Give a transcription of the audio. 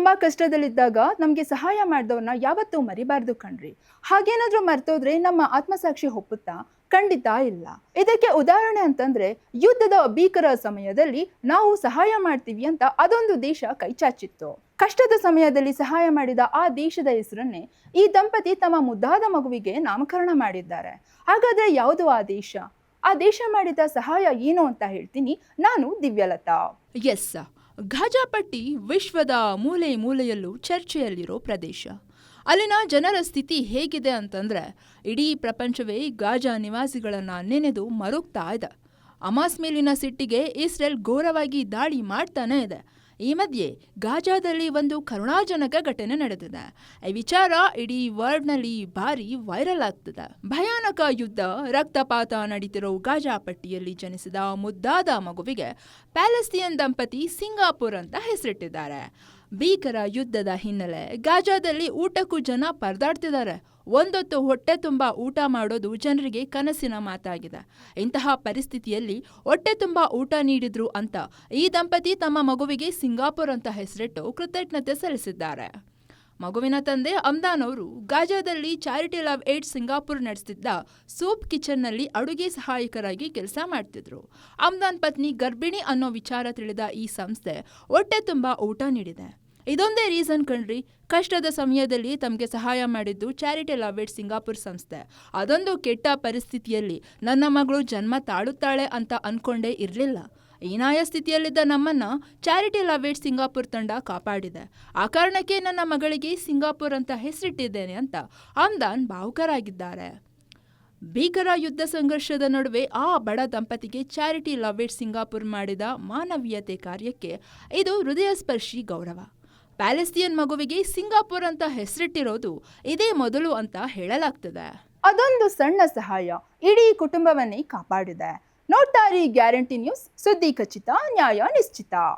ತುಂಬಾ ಕಷ್ಟದಲ್ಲಿದ್ದಾಗ ನಮಗೆ ಸಹಾಯ ಮಾಡಿದವ್ರನ್ನ ಯಾವತ್ತೂ ಮರಿಬಾರ್ದು ಕಣ್ರಿ. ಹಾಗೇನಾದ್ರೂ ಮರ್ತೋದ್ರೆ ನಮ್ಮ ಆತ್ಮಸಾಕ್ಷಿ ಒಪ್ಪುತ್ತಾ? ಖಂಡಿತ ಇಲ್ಲ. ಇದಕ್ಕೆ ಉದಾಹರಣೆ ಅಂತಂದ್ರೆ ಯುದ್ಧದ ಭೀಕರ ಸಮಯದಲ್ಲಿ ನಾವು ಸಹಾಯ ಮಾಡ್ತೀವಿ ಅಂತ ಅದೊಂದು ದೇಶ ಕೈಚಾಚಿತ್ತು. ಕಷ್ಟದ ಸಮಯದಲ್ಲಿ ಸಹಾಯ ಮಾಡಿದ ಆ ದೇಶದ ಹೆಸರನ್ನೇ ಈ ದಂಪತಿ ತಮ್ಮ ಮುದ್ದಾದ ಮಗುವಿಗೆ ನಾಮಕರಣ ಮಾಡಿದ್ದಾರೆ. ಹಾಗಾದ್ರೆ ಯಾವುದು ಆ ದೇಶ? ಆ ದೇಶ ಮಾಡಿದ ಸಹಾಯ ಏನು ಅಂತ ಹೇಳ್ತೀನಿ. ನಾನು ದಿವ್ಯಲತಾ. ಎಸ್, ಗಾಜಾಪಟ್ಟಿ ವಿಶ್ವದ ಮೂಲೆ ಮೂಲೆಯಲ್ಲೂ ಚರ್ಚೆಯಲ್ಲಿರೋ ಪ್ರದೇಶ. ಅಲ್ಲಿನ ಜನರ ಸ್ಥಿತಿ ಹೇಗಿದೆ ಅಂತಂದ್ರೆ ಇಡೀ ಪ್ರಪಂಚವೇ ಗಾಜಾ ನಿವಾಸಿಗಳನ್ನ ನೆನೆದು ಮರುಗ್ತಾ ಇದೆ. ಹಮಾಸ್ ಮೇಲಿನ ಸಿಟ್ಟಿಗೆ ಇಸ್ರೇಲ್ ಘೋರವಾಗಿ ದಾಳಿ ಮಾಡ್ತಾನೆ ಇದೆ. ಈ ಮಧ್ಯೆ ಗಾಜಾದಲ್ಲಿ ಒಂದು ಕರುಣಾಜನಕ ಘಟನೆ ನಡೆದಿದೆ. ಈ ವಿಚಾರ ಇಡೀ ವರ್ಲ್ಡ್ನಲ್ಲಿ ಭಾರಿ ವೈರಲ್ ಆಗ್ತಿದೆ. ಭಯಾನಕ ಯುದ್ಧ, ರಕ್ತಪಾತ ನಡೀತಿರೋ ಗಾಜಾಪಟ್ಟಿಯಲ್ಲಿ ಜನಿಸಿದ ಮುದ್ದಾದ ಮಗುವಿಗೆ ಪ್ಯಾಲೆಸ್ತೀನ್ ದಂಪತಿ ಸಿಂಗಾಪುರ್ ಅಂತ ಹೆಸರಿಟ್ಟಿದ್ದಾರೆ. ಭೀಕರ ಯುದ್ಧದ ಹಿನ್ನೆಲೆ ಗಾಜಾದಲ್ಲಿ ಊಟಕ್ಕೂ ಜನ ಪರದಾಡ್ತಿದ್ದಾರೆ. ಒಂದೊತ್ತು ಹೊಟ್ಟೆ ತುಂಬ ಊಟ ಮಾಡೋದು ಜನರಿಗೆ ಕನಸಿನ ಮಾತಾಗಿದೆ. ಇಂತಹ ಪರಿಸ್ಥಿತಿಯಲ್ಲಿ ಹೊಟ್ಟೆ ತುಂಬ ಊಟ ನೀಡಿದ್ರು ಅಂತ ಈ ದಂಪತಿ ತಮ್ಮ ಮಗುವಿಗೆ ಸಿಂಗಾಪುರ್ ಅಂತ ಹೆಸರಿಟ್ಟು ಕೃತಜ್ಞತೆ ಸಲ್ಲಿಸಿದ್ದಾರೆ. ಮಗುವಿನ ತಂದೆ ಅಮ್ದಾನ್ ಅವರು ಗಾಜಾದಲ್ಲಿ ಚಾರಿಟಿ ಲವ್ ಏಡ್ ಸಿಂಗಾಪುರ್ ನಡೆಸ್ತಿದ್ದ ಸೂಪ್ ಕಿಚನ್ನಲ್ಲಿ ಅಡುಗೆ ಸಹಾಯಕರಾಗಿ ಕೆಲಸ ಮಾಡ್ತಿದ್ರು. ಅಮ್ದಾನ್ ಪತ್ನಿ ಗರ್ಭಿಣಿ ಅನ್ನೋ ವಿಚಾರ ತಿಳಿದ ಈ ಸಂಸ್ಥೆ ಹೊಟ್ಟೆ ತುಂಬ ಊಟ ನೀಡಿದೆ. ಇದೊಂದೇ ರೀಸನ್ ಕಣ್ರಿ, ಕಷ್ಟದ ಸಮಯದಲ್ಲಿ ತಮಗೆ ಸಹಾಯ ಮಾಡಿದ್ದು ಚಾರಿಟಿ ಲವ್ ಏಡ್ ಸಿಂಗಾಪುರ್ ಸಂಸ್ಥೆ. ಅದೊಂದು ಕೆಟ್ಟ ಪರಿಸ್ಥಿತಿಯಲ್ಲಿ ನನ್ನ ಮಗಳು ಜನ್ಮ ತಾಳುತ್ತಾಳೆ ಅಂತ ಅನ್ಕೊಂಡೇ ಇರಲಿಲ್ಲ. ಹೀನಾಯ ಸ್ಥಿತಿಯಲ್ಲಿದ್ದ ನಮ್ಮನ್ನ ಚಾರಿಟಿ ಲವ್ ಏಡ್ ಸಿಂಗಾಪುರ್ ತಂಡ ಕಾಪಾಡಿದೆ. ಆ ಕಾರಣಕ್ಕೆ ನನ್ನ ಮಗಳಿಗೆ ಸಿಂಗಾಪುರ್ ಅಂತ ಹೆಸರಿಟ್ಟಿದ್ದೇನೆ ಅಂತ ಅಮ್ದಾನ್ ಭಾವುಕರಾಗಿದ್ದಾರೆ. ಭೀಕರ ಯುದ್ಧ ಸಂಘರ್ಷದ ನಡುವೆ ಆ ಬಡ ದಂಪತಿಗೆ ಚಾರಿಟಿ ಲವ್ ಏಡ್ ಸಿಂಗಾಪುರ್ ಮಾಡಿದ ಮಾನವೀಯತೆ ಕಾರ್ಯಕ್ಕೆ ಇದು ಹೃದಯಸ್ಪರ್ಶಿ ಗೌರವ. ಪ್ಯಾಲೆಸ್ತೀನ್ ಮಗುವಿಗೆ ಸಿಂಗಾಪುರ್ ಅಂತ ಹೆಸರಿಟ್ಟಿರೋದು ಇದೇ ಮೊದಲು ಅಂತ ಹೇಳಲಾಗ್ತದೆ. ಅದೊಂದು ಸಣ್ಣ ಸಹಾಯ ಇಡೀ ಕುಟುಂಬವನ್ನೇ ಕಾಪಾಡಿದೆ. ನೋಡ್ತಾರಿ ಗ್ಯಾರಂಟಿ ನ್ಯೂಸ್, ಸುದ್ದಿ ಖಚಿತ, ನ್ಯಾಯ ನಿಶ್ಚಿತ.